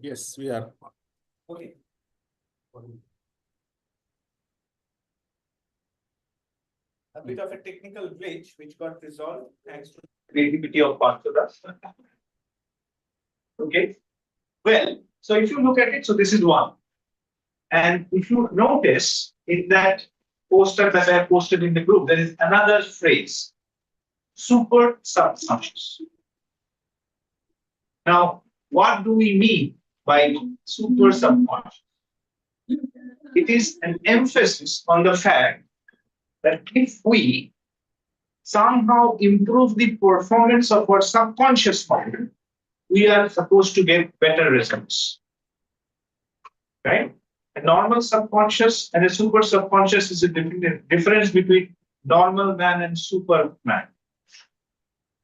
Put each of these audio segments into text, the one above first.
Yes, we are. Okay. A bit of a technical glitch which got resolved thanks to the creativity of Parthadas. Okay. Well, so if you look at it, so this is one. And if you notice in that poster that I posted in the group, there is another phrase, super subconscious. Now, what do we mean by super subconscious? It is an emphasis on the fact that if we somehow improve the performance of our subconscious mind, we are supposed to get better results. Right? A normal subconscious and a super subconscious is a difference between normal man and superman.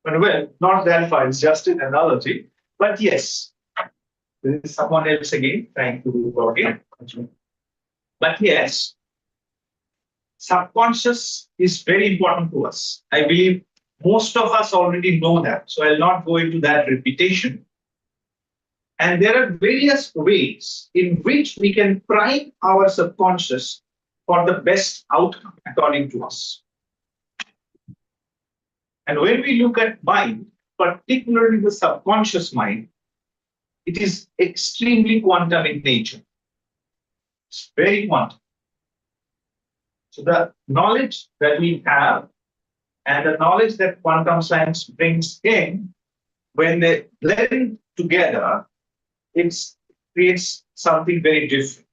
But well, not that far, it's just an analogy. But yes, there is someone else again trying to work it. But yes, subconscious is very important to us. I believe most of us already know that, so I'll not go into that repetition. And there are various ways in which we can prime our subconscious for the best outcome according to us. And when we look at mind, particularly the subconscious mind, it is extremely quantum in nature. It's very quantum. So the knowledge that we have and the knowledge that quantum science brings in, when they blend together, it creates something very different.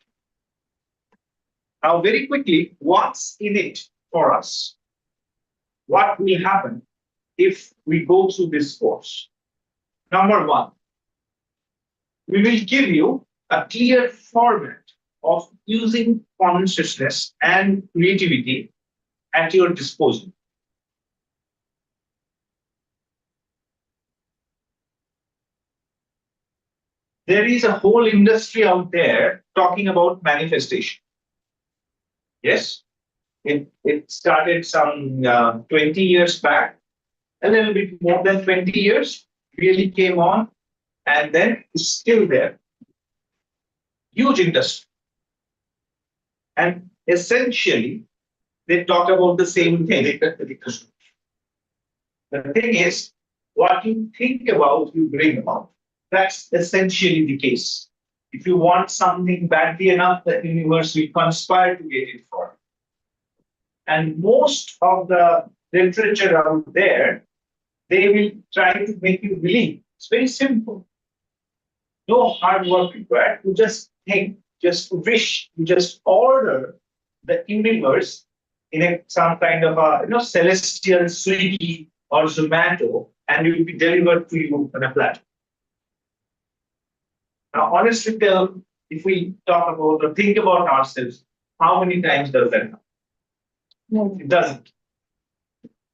Now, very quickly, what's in it for us? What will happen if we go through this course? Number one, we will give you a clear format of using consciousness and creativity at your disposal. There is a whole industry out there talking about manifestation. Yes, it started some 20 years back, a little bit more than 20 years, really came on, and then it's still there. Huge industry. And essentially, they talk about the same thing. The thing is, what you think about, you bring about. That's essentially the case. If you want something badly enough, the universe will conspire to get it for you. And most of the literature out there, they will try to make you believe. It's very simple. No hard work required. You just think, just wish, you just order the universe in some kind of a celestial Swiggy or Zomato, and it will be delivered to you on a platter. Now, honestly, if we talk about or think about ourselves, how many times does that happen? No, it doesn't.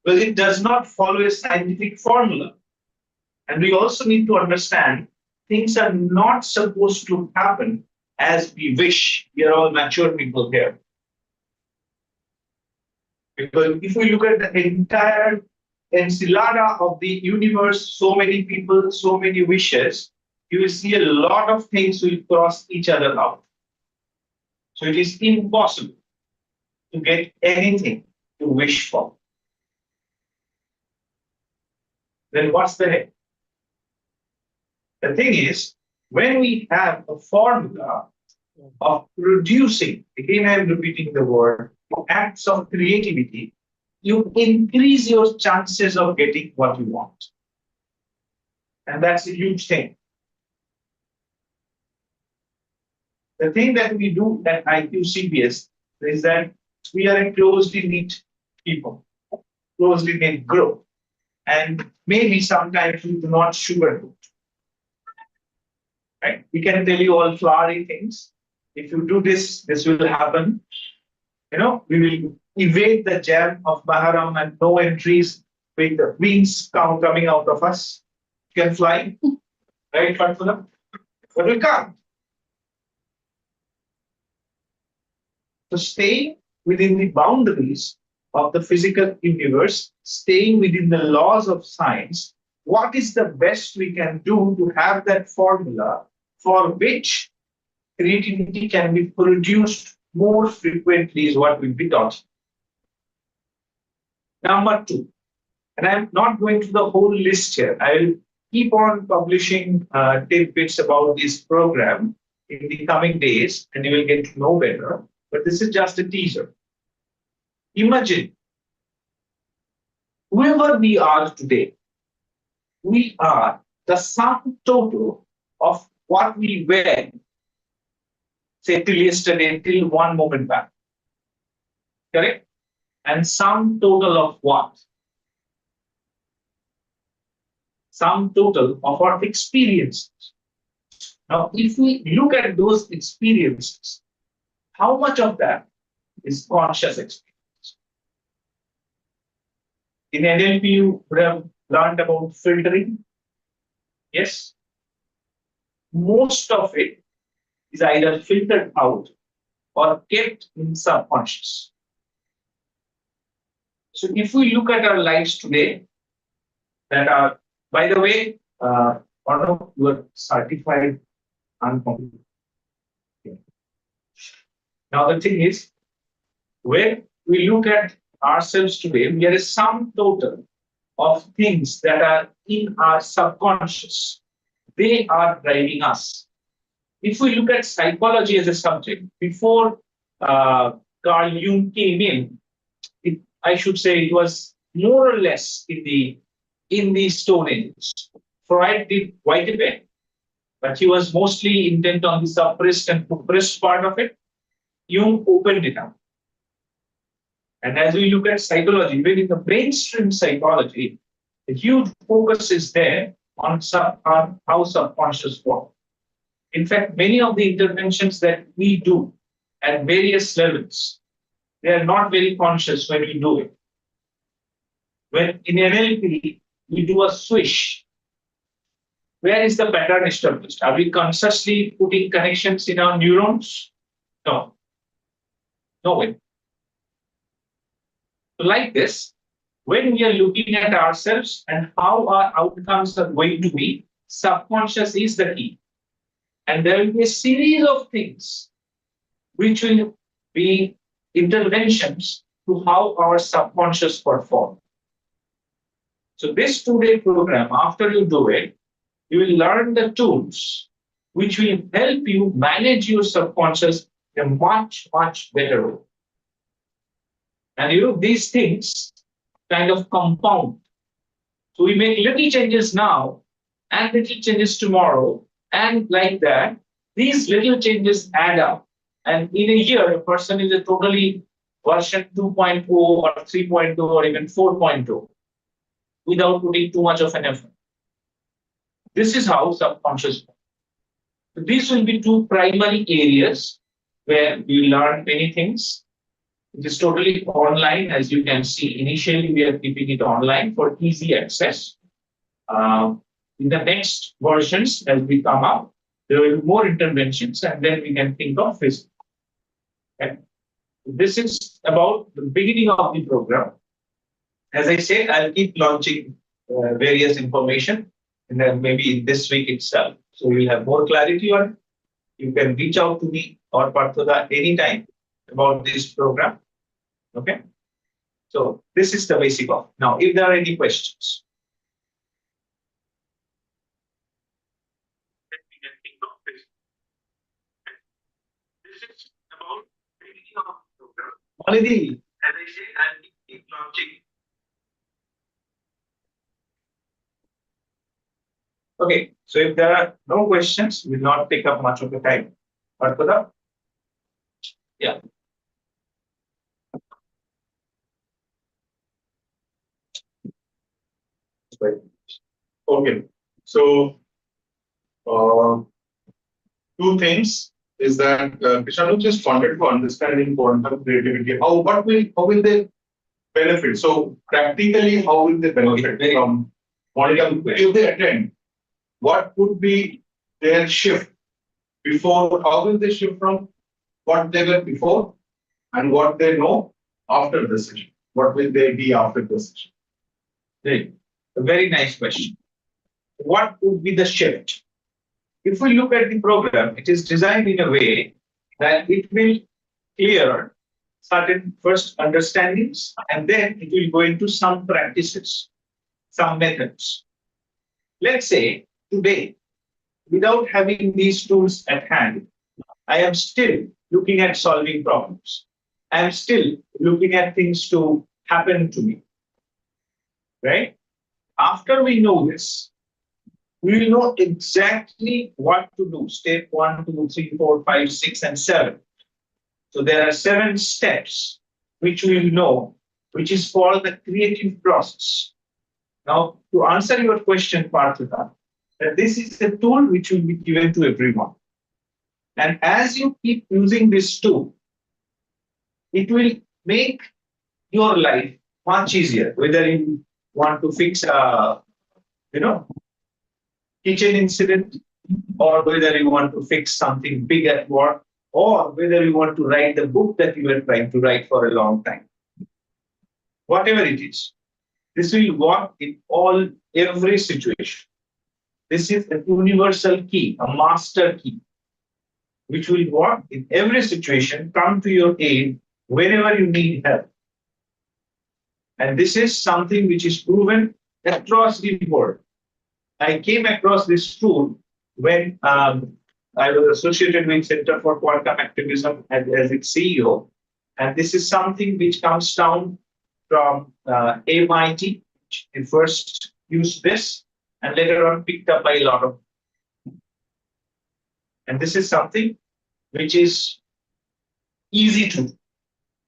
Because it does not follow a scientific formula. And we also need to understand things are not supposed to happen as we wish. We are all mature people here. Because if we look at the entire enchilada of the universe, so many people, so many wishes, you will see a lot of things will cross each other out. So it is impossible to get anything to wish for. Then what's the heck? The thing is, when we have a formula of producing, again I am repeating the word, acts of creativity, you increase your chances of getting what you want. And that's a huge thing. The thing that we do at Iqcbs is that we are a closely knit people, closely knit group. And maybe sometimes we do not sugarcoat. Right? We can tell you all flowery things. If you do this, this will happen. We will evade the jam of Maharam and no entries with the wings coming out of us. You can fly, right, Fatfula? But we can't. So stay within the boundaries of the physical universe, staying within the laws of science, what is the best we can do to have that formula for which creativity can be produced more frequently is what we'll be talking. Number two, and I'm not going through the whole list here. I'll keep on publishing tidbits about this program in the coming days, and you will get to know better. But this is just a teaser. Imagine whoever we are today, we are the sum total of what we were, say, till yesterday, till one moment back. Correct? And sum total of what? Sum total of our experiences. Now, if we look at those experiences, how much of that is conscious experience? In NLP, you would have learned about filtering. Yes. Most of it is either filtered out or kept in subconscious. So if we look at our lives today, that are, by the way, one of your certified uncomfortable. Now the thing is, when we look at ourselves today, we are a sum total of things that are in our subconscious. They are driving us. If we look at psychology as a subject, before Carl Jung came in, I should say it was more or less in the Stone Age. Freud did quite a bit, but he was mostly intent on the suppressed and suppressed part of it. Jung opened it up. And as we look at psychology, even in the mainstream psychology, a huge focus is there on how subconscious works. In fact, many of the interventions that we do at various levels, they are not very conscious when we do it. When in NLP, we do a swish, where is the pattern established? Are we consciously putting connections in our neurons? No. No way. So like this, when we are looking at ourselves and how our outcomes are going to be, subconscious is the key. And there will be a series of things which will be interventions to how our subconscious perform. So this 2-day program, after you do it, you will learn the tools which will help you manage your subconscious in a much, much better way. And these things kind of compound. So we make little changes now and little changes tomorrow, and like that, these little changes add up. And in a year, a person is a totally version 2.0 or 3.0 or even 4.0 without putting too much of an effort. This is how subconscious works. So these will be two primary areas where we learn many things. It is totally online, as you can see. Initially, we are keeping it online for easy access. In the next versions, as we come up, there will be more interventions, and then we can think of physics. Okay. This is about the beginning of the program. As I said, I'll keep launching various information, and then maybe this week itself. So we'll have more clarity on it. You can reach out to me or Parthoda anytime about this program. Okay. So this is the basic of. Now, if there are any questions. This is about the beginning of the program. Malidi, as I said, I'll keep launching. Okay, so if there are no questions, we'll not take up much of the time. Parthoda? Yeah. Okay, so two things is that Krishanu just wanted to understand in quantum creativity how will they benefit? So practically, how will they benefit from quantum if they attend? What would be their shift before? How will they shift from what they were before and what they know after the session? what will they be after this session? Great. A very nice question. What would be the shift? If we look at the program, it is designed in a way that it will clear certain first understandings and then it will go into some practices, some methods. Let's say today, without having these tools at hand, I am still looking at solving problems. I am still looking at things to happen to me, right? After we know this, we will know exactly what to do. Step 1, 2, 3, 4, 5, 6, and 7. So there are 7 steps which we will know, which is called the creative process. Now, to answer your question, Parthika, that this is a tool which will be given to everyone. And as you keep using this tool, it will make your life much easier, whether you want to fix a, kitchen incident, or whether you want to fix something big at work, or whether you want to write the book that you were trying to write for a long time. Whatever it is, this will work in every situation. This is a universal key, a master key, which will work in every situation, come to your aid whenever you need help. And this is something which is proven across the world. I came across this tool when I was associated with Center for Quantum Activism as its CEO. And this is something which comes down from MIT. They first used this and later on picked up by a lot of. And this is something which is easy to do.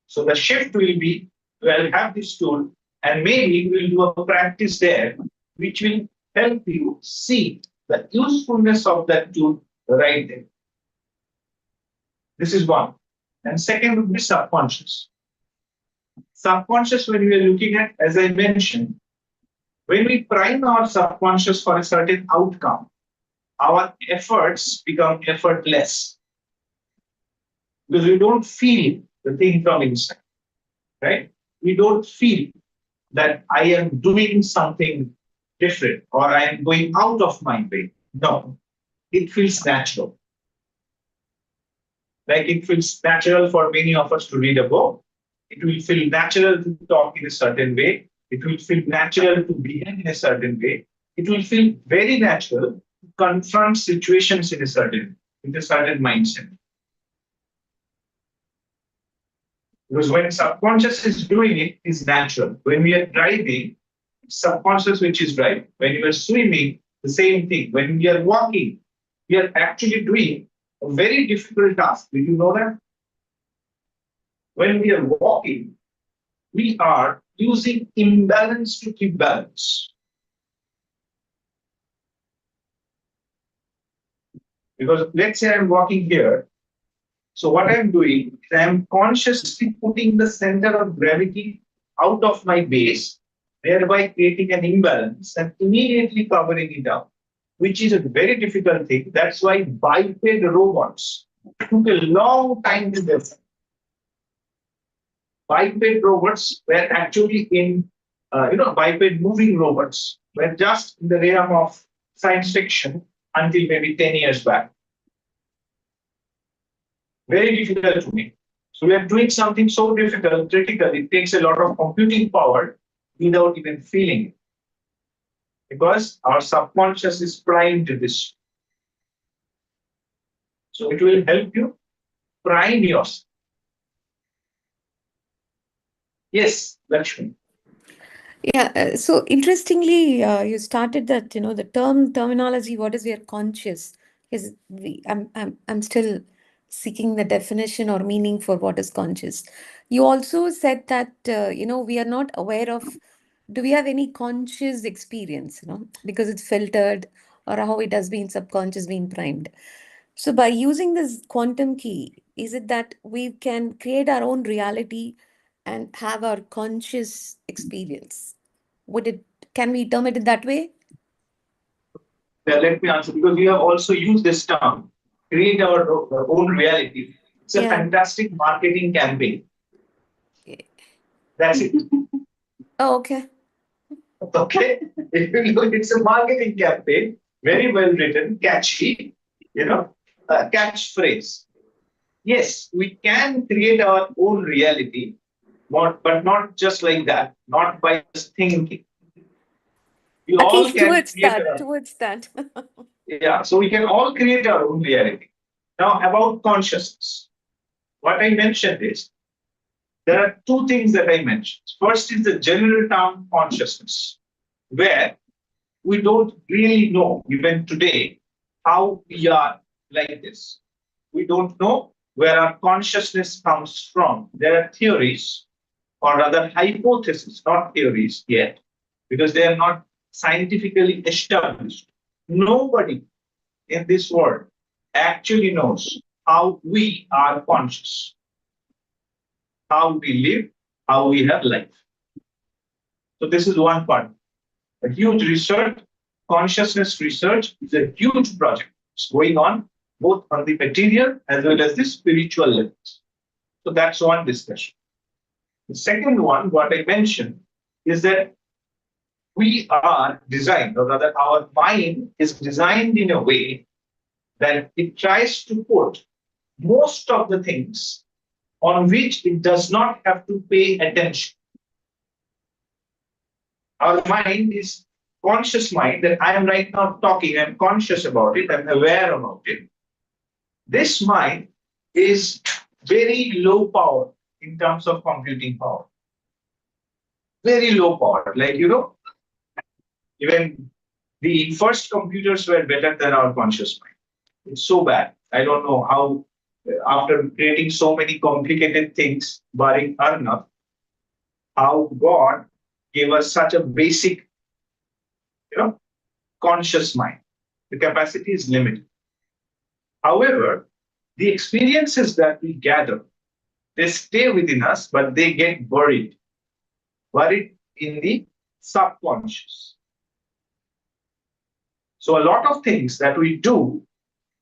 So the shift will be, we'll have this tool and maybe we'll do a practice there, which will help you see the usefulness of that tool right there. This is one. And second would be subconscious. Subconscious, when we are looking at, as I mentioned, when we prime our subconscious for a certain outcome, our efforts become effortless because we don't feel the thing from inside, right? We don't feel that I am doing something different or I am going out of my way. No, it feels natural. Like it feels natural for many of us to read a book. It will feel natural to talk in a certain way. It will feel natural to behave in a certain way. It will feel very natural to confront situations with a certain mindset. Because when subconscious is doing it, it's natural. When we are driving, subconscious which is driving. When you are swimming, the same thing. When we are walking, we are actually doing a very difficult task. Did you know that? When we are walking, we are using imbalance to keep balance. Because let's say I'm walking here. So what I'm doing is I'm consciously putting the center of gravity out of my base, thereby creating an imbalance and immediately covering it up, which is a very difficult thing. That's why biped robots took a long time to develop. Biped robots were actually biped moving robots were just in the realm of science fiction until maybe 10 years back. Very difficult to make. So we are doing something so difficult, critical, it takes a lot of computing power without even feeling it. Because our subconscious is primed to this. So it will help you prime yourself. Yes, Lakshmi. Yeah, so interestingly, you started that, the terminology, what is your conscious? Because I'm still seeking the definition or meaning for what is conscious. You also said that, we are not aware of, do we have any conscious experience, because it's filtered or how it has been subconscious being primed. So by using this quantum key, is it that we can create our own reality and have our conscious experience? Can we term it in that way? Let me answer, because we have also used this term, create our own reality. It's a fantastic marketing campaign. Okay. That's it. Oh, okay. Okay. If you look, it's a marketing campaign, very well written, catchy, catchphrase. Yes, we can create our own reality, but not just like that, not by just thinking. We At all least can towards create that, towards that. yeah, so we can all create our own reality. Now, about consciousness, what I mentioned is there are two things that I mentioned. First is the general term consciousness, where we don't really know, even today, how we are like this. We don't know where our consciousness comes from. There are theories, or rather hypotheses, not theories yet, because they are not scientifically established. Nobody in this world actually knows how we are conscious, how we live, how we have life. So this is one part. A huge research, consciousness research is a huge project. It's going on both on the material as well as the spiritual levels. So that's one discussion. The second one, what I mentioned, is that we are designed, or rather, our mind is designed in a way that it tries to put most of the things on which it does not have to pay attention. Our mind is conscious mind that I am right now talking, I'm conscious about it, I'm aware about it. This mind is very low power in terms of computing power. Very low power. Like, even the first computers were better than our conscious mind. It's so bad. I don't know how, after creating so many complicated things, barring Arnav, how God gave us such a basic, conscious mind. The capacity is limited. However, the experiences that we gather, they stay within us, but they get buried in the subconscious. So a lot of things that we do,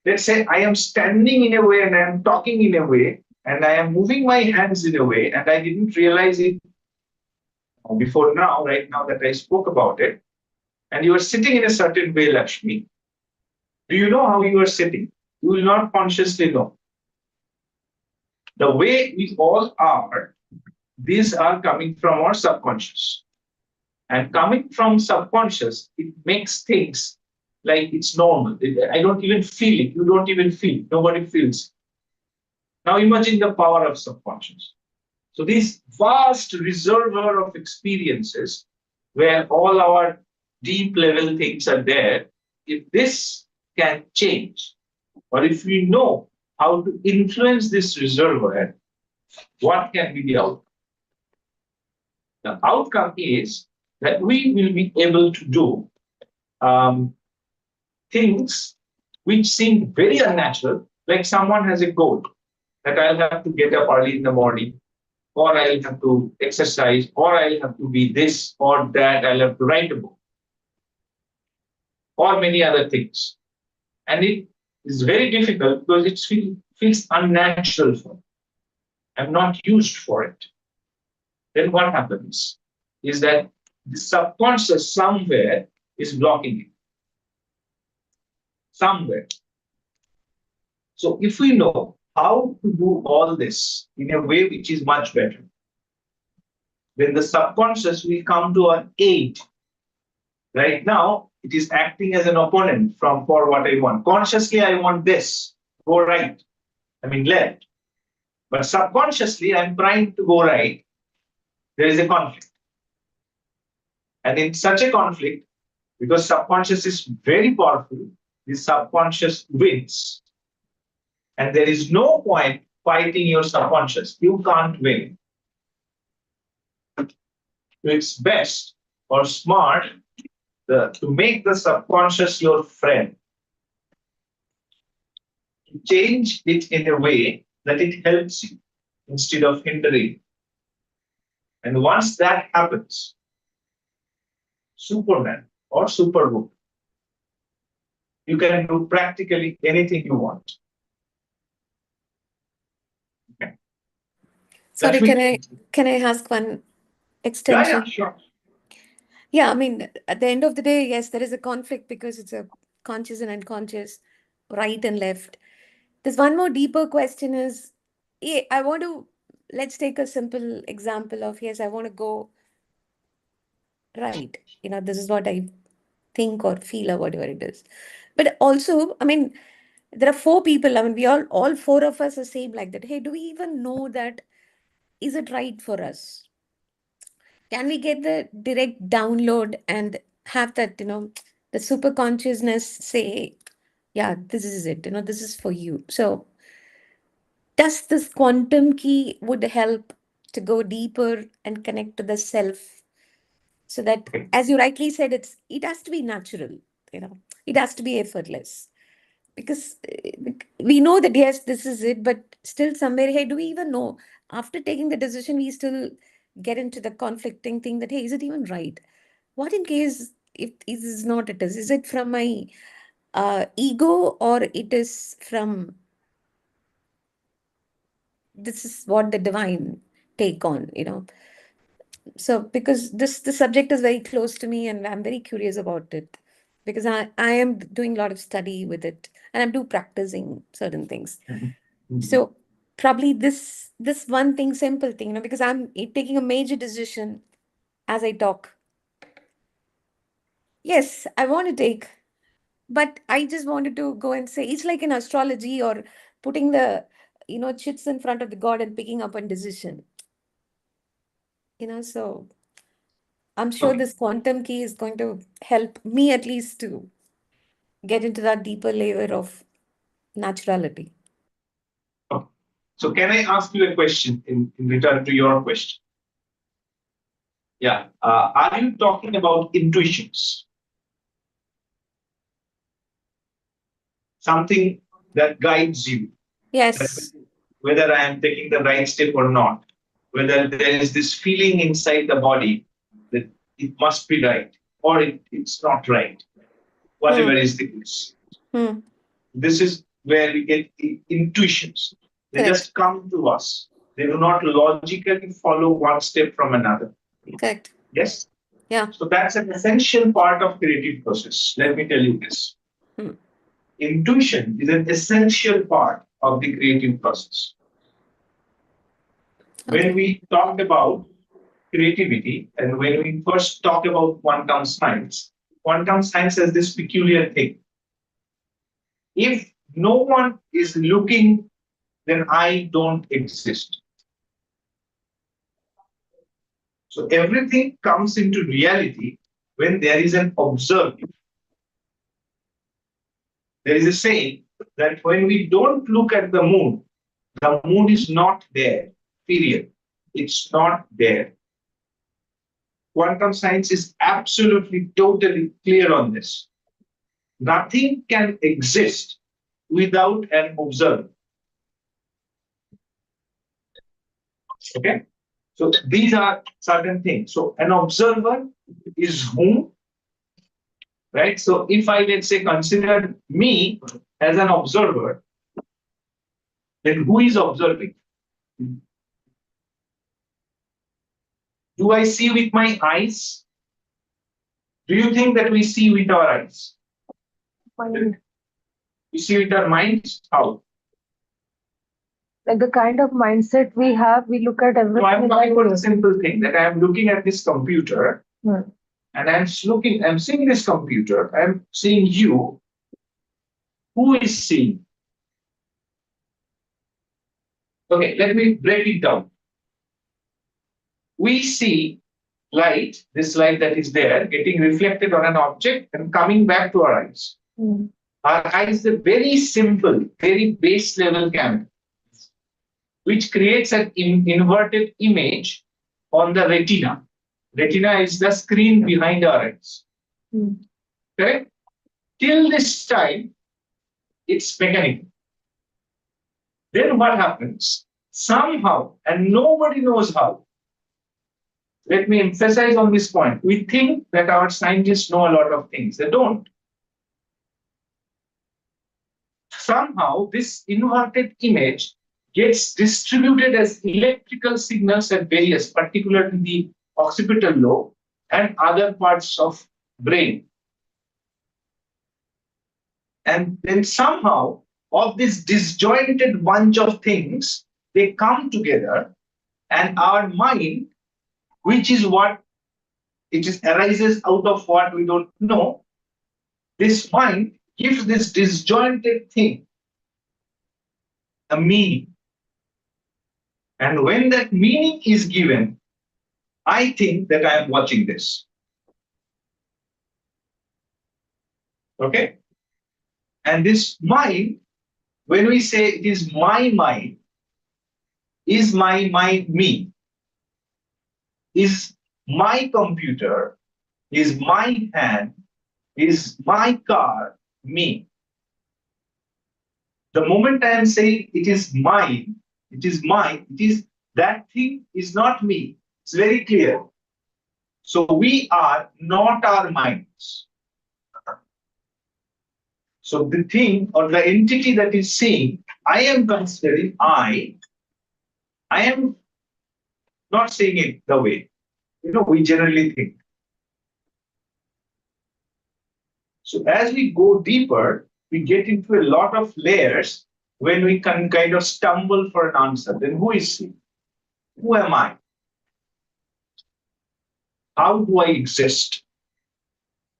let's say I am standing in a way and I am talking in a way and I am moving my hands in a way and I didn't realize it before now, right now that I spoke about it. And you are sitting in a certain way, Lakshmi. Do you know how you are sitting? You will not consciously know. The way we all are, these are coming from our subconscious. And coming from subconscious, it makes things like it's normal. I don't even feel it. You don't even feel it. Nobody feels it. Now imagine the power of subconscious. So this vast reservoir of experiences where all our deep level things are there, if this can change, or if we know how to influence this reservoir, what can be the outcome? The outcome is that we will be able to do things which seem very unnatural, like someone has a goal that I'll have to get up early in the morning, or I'll have to exercise, or I'll have to be this or that, I'll have to write a book, or many other things. And it is very difficult because it feels unnatural for me. I'm not used for it. Then what happens is that the subconscious somewhere is blocking it. Somewhere. So if we know how to do all this in a way which is much better, then the subconscious will come to our aid. Right now, it is acting as an opponent for what I want. Consciously, I want this, go right, left. But subconsciously, I'm trying to go right. There is a conflict. And in such a conflict, because subconscious is very powerful, the subconscious wins. And there is no point fighting your subconscious. You can't win. It's best or smart to make the subconscious your friend. To change it in a way that it helps you instead of hindering. And once that happens, Superman or Superwoman, you can do practically anything you want. Okay. Sorry, can I ask one extension. Sure. Yeah, I mean, at the end of the day, yes, there is a conflict because it's a conscious and unconscious, right and left. There's one more deeper question is, I want to, let's take a simple example of, yes, I want to go right. This is what I think or feel or whatever it is. But also, I mean, there are four people. I mean, we all four of us are same like that. Hey, do we even know that is it right for us? Can we get the direct download and have that, the super consciousness say, yeah, this is it, this is for you. So does this quantum key would help to go deeper and connect to the self so that, Okay. as you rightly said, it has to be natural, it has to be effortless because we know that yes, this is it, but still somewhere, hey, do we even know? After taking the decision, we still get into the conflicting thing that, hey, is it even right? What in case if it is not, it is it from my ego, or it is from this is what the divine take on, so because the subject is very close to me and I'm very curious about it because I am doing a lot of study with it and I'm do practicing certain things. So probably this one thing, simple thing, because I'm taking a major decision as I talk. Yes, I want to take, but I just wanted to go and say it's like in astrology or putting the chits in front of the god and picking up a decision. So I'm sure Okay. this quantum key is going to help me at least to get into that deeper layer of naturality. Okay. So can I ask you a question in return to your question? Yeah. Are you talking about intuitions? Something that guides you, that Yes. whether I am taking the right step or not, whether there is this feeling inside the body that it must be right or it's not right, Hmm. whatever is the case. Hmm. This is where we get intuitions. They Correct. just come to us. They do not logically follow one step from another. Correct. Yes? Yeah. So that's an essential part of creative process. Let me tell you this. Hmm. Intuition is an essential part of the creative process. When Okay. we talked about creativity and when we first talk about quantum science has this peculiar thing. If no one is looking, then I don't exist. So everything comes into reality when there is an observer. There is a saying that when we don't look at the moon is not there, period. It's not there. Quantum science is absolutely, totally clear on this. Nothing can exist without an observer. Okay? So these are certain things. So an observer is whom, right? So if I, let's say, consider me as an observer, then who is observing? Do I see with my eyes? Do you think that we see with our eyes? We see with our minds? How? Like the kind of mindset we have, we look at So everything. I'm talking about a simple thing that I'm looking at this computer Hmm. and I'm seeing this computer, I'm seeing you. Who is seeing? Okay, let me break it down. We see light, this light that is there, getting reflected on an object and coming back to our eyes. Hmm. Our eyes is a very simple, very base level camera, which creates an inverted image on the retina. Retina is the screen behind our eyes. Hmm. Correct? Till this time, it's mechanical. Then what happens? Somehow, and nobody knows how, let me emphasize on this point. We think that our scientists know a lot of things. They don't. Somehow, this inverted image gets distributed as electrical signals at various, particularly the occipital lobe, and other parts of brain. And then somehow, of this disjointed bunch of things, they come together, and our mind, which is what it is arises out of what we don't know, this mind gives this disjointed thing a meaning. And when that meaning is given, I think that I am watching this. Okay? And this mind, when we say it is my mind, is my mind me? Is my computer, is my hand, is my car me? The moment I am saying it is mine, it is mine, it is that thing is not me. It's very clear. So we are not our minds. So the thing or the entity that is seeing, I am considering I am not saying it the way we generally think. So as we go deeper, we get into a lot of layers when we can kind of stumble for an answer. Then who is he? Who am I? How do I exist?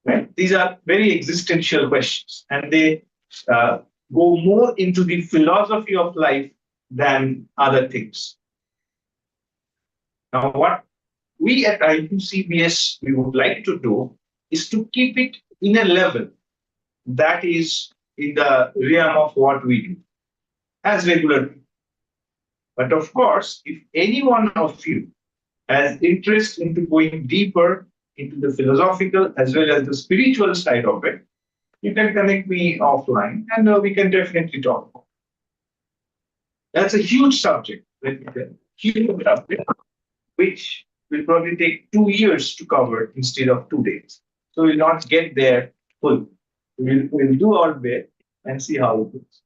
Right? These are very existential questions, and they go more into the philosophy of life than other things. Now, what we at Iqcbs we would like to do is to keep it in a level that is in the realm of what we do as regular people. But of course, if any one of you has interest into going deeper into the philosophical as well as the spiritual side of it, you can connect me offline and we can definitely talk. That's a huge subject, let me tell you. Huge subject, which will probably take 2 years to cover instead of 2 days. So we'll not get there full. We'll do our bit and see how it goes.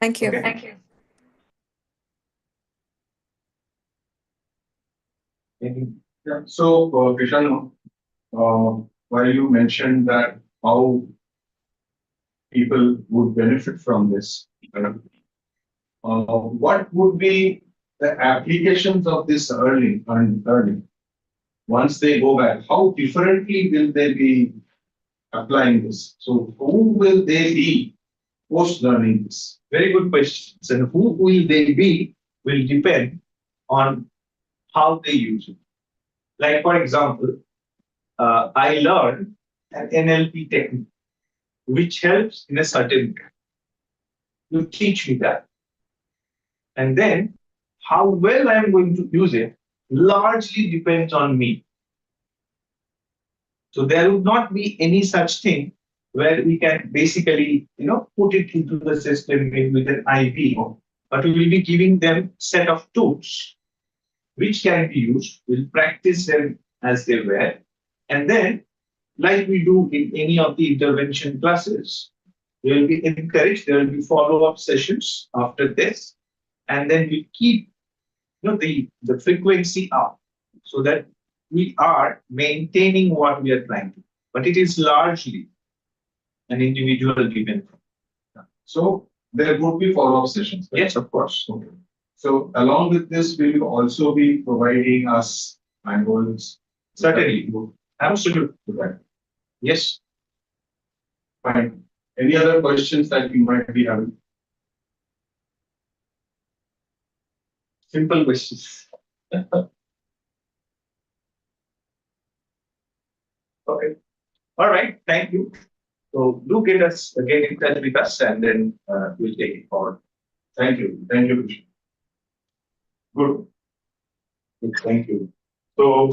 Thank you. Okay? Thank you. Yeah. So, Krishan, while you mentioned that how people would benefit from this, what would be the applications of this earning once they go back? How differently will they be applying this? So, who will they be post learning this? Very good questions. And who will they be will depend on how they use it. Like, for example, I learned an NLP technique, which helps in a certain way. You teach me that. And then how well I'm going to use it largely depends on me. So there would not be any such thing where we can basically, put it into the system with an IV, but we will be giving them set of tools which can be used. We'll practice them as they were. And then, like we do in any of the intervention classes, we will be encouraged, there will be follow-up sessions after this, and then we keep the frequency up so that we are maintaining what we are trying to do. But it is largely an individual dependent. So there would be follow-up sessions. Right? Yes, of course. Okay. So along with this, will you also be providing us manuals? Certainly. Absolutely. Okay. Yes. Fine. Any other questions that you might be having? Simple questions. Okay. All right. Thank you. So do get in touch with us, and then we'll take it forward. Thank you. Thank you, Krishan. Good. Good. Thank you. So,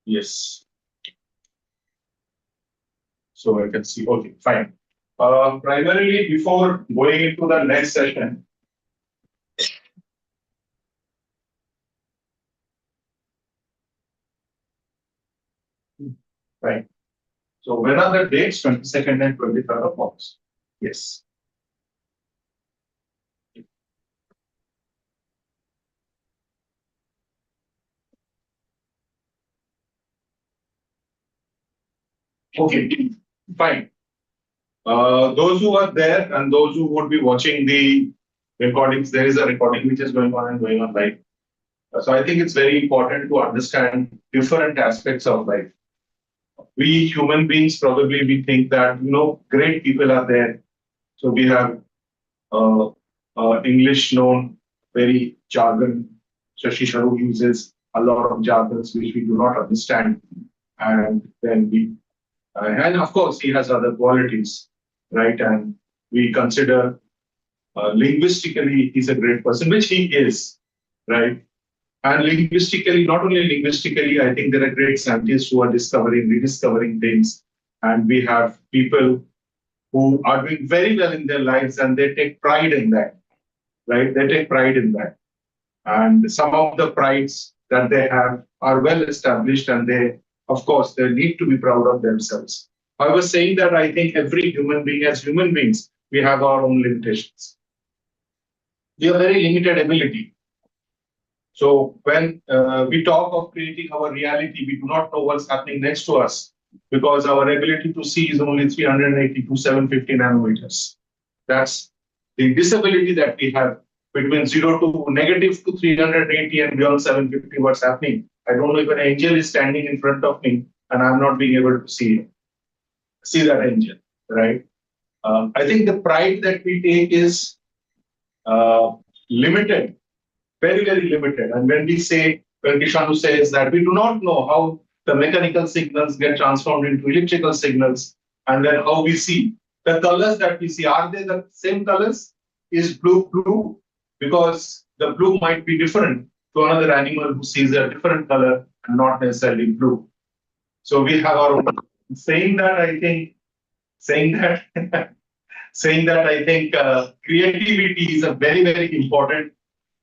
yes. So I can see. Okay, fine. Primarily, before going into the next session, right. So when are the dates? 22nd and 23rd of August. Yes. Okay, fine. Those who are there and those who would be watching the recordings, there is a recording which is going on and going on live. So I think it's very important to understand different aspects of life. We human beings probably we think that great people are there. So we have uh, English known very jargon. Shashi Sharu uses a lot of jargons which we do not understand, and then and of course he has other qualities, right? And we consider linguistically he's a great person, which he is, right? And linguistically, not only linguistically, I think there are great scientists who are discovering, rediscovering things. And we have people who are doing very well in their lives and they take pride in that, right? They take pride in that. And some of the prides that they have are well established and they, of course, they need to be proud of themselves. I was saying that I think every human being, as human beings, we have our own limitations. We have very limited ability. So when we talk of creating our reality, we do not know what's happening next to us because our ability to see is only 380 to 750 nanometers. That's the disability that we have between 0 to negative to 380 and beyond 750. What's happening? I don't know if an angel is standing in front of me and I'm not being able to see that angel, right? I think the pride that we take is limited, very, very limited. And when Kishanu says that we do not know how the mechanical signals get transformed into electrical signals, and then how we see the colors that we see, are they the same colors? Is blue blue? Because the blue might be different to another animal who sees a different color and not necessarily blue. So we have our own saying that I think creativity is a very, very important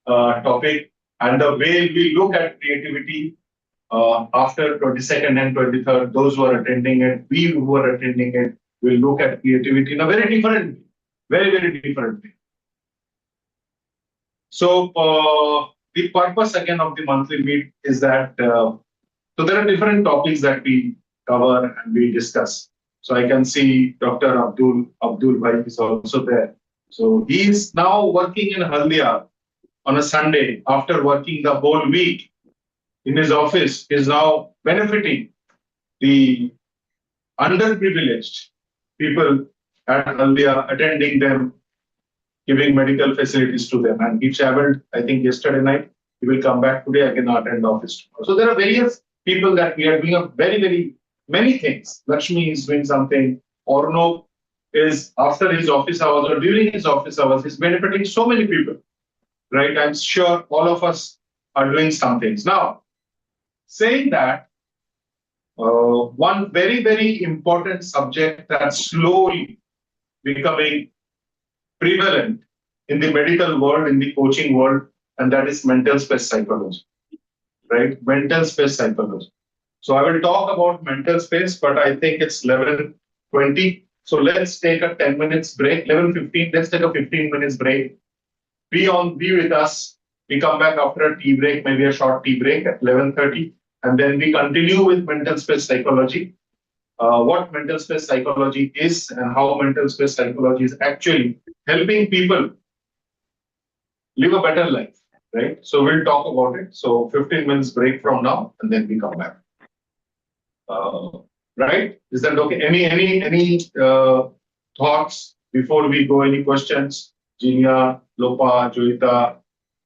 topic, and the way we look at creativity after 22nd and 23rd, those who are attending it, we who are attending it, will look at creativity in a very different way, very, very different way. So the purpose again of the monthly meet is that, so there are different topics that we cover and we discuss. So I can see Dr. Abdul Bhai is also there. So he is now working in Haldia on a Sunday after working the whole week in his office, is now benefiting the underprivileged people at Haldia, attending them, giving medical facilities to them. And he traveled, I think, yesterday night. He will come back today again and attend office tomorrow. So there are various people that we are doing a very, very many things. Lakshmi is doing something. Orno is after his office hours or during his office hours, is benefiting so many people. Right? I'm sure all of us are doing some things. Now, saying that, one very, very important subject that's slowly becoming prevalent in the medical world, in the coaching world, and that is mental space psychology. Right? Mental space psychology. So I will talk about mental space, but I think it's 11:20. So let's take a 10 minutes break, 11:15. Let's take a 15 minutes break. Be with us. We come back after a tea break, maybe a short tea break at 11:30, and then we continue with mental space psychology. What mental space psychology is and how mental space psychology is actually helping people live a better life, right? So we'll talk about it. So 15 minutes break from now, and then we come back. Right? Is that okay? Any thoughts before we go? Any questions? Jinya, Lopa, Joita,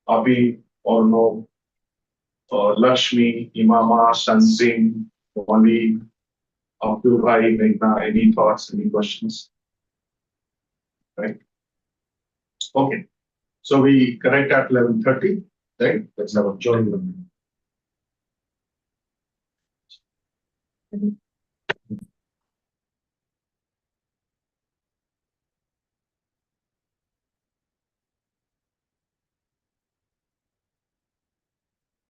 Abhi, or no? Lakshmi, Imama, Sanzing, Wali, Abdul Bhai, Meghna, any thoughts, any questions? Right? Okay. So we connect at 11:30, right? Let's have a join.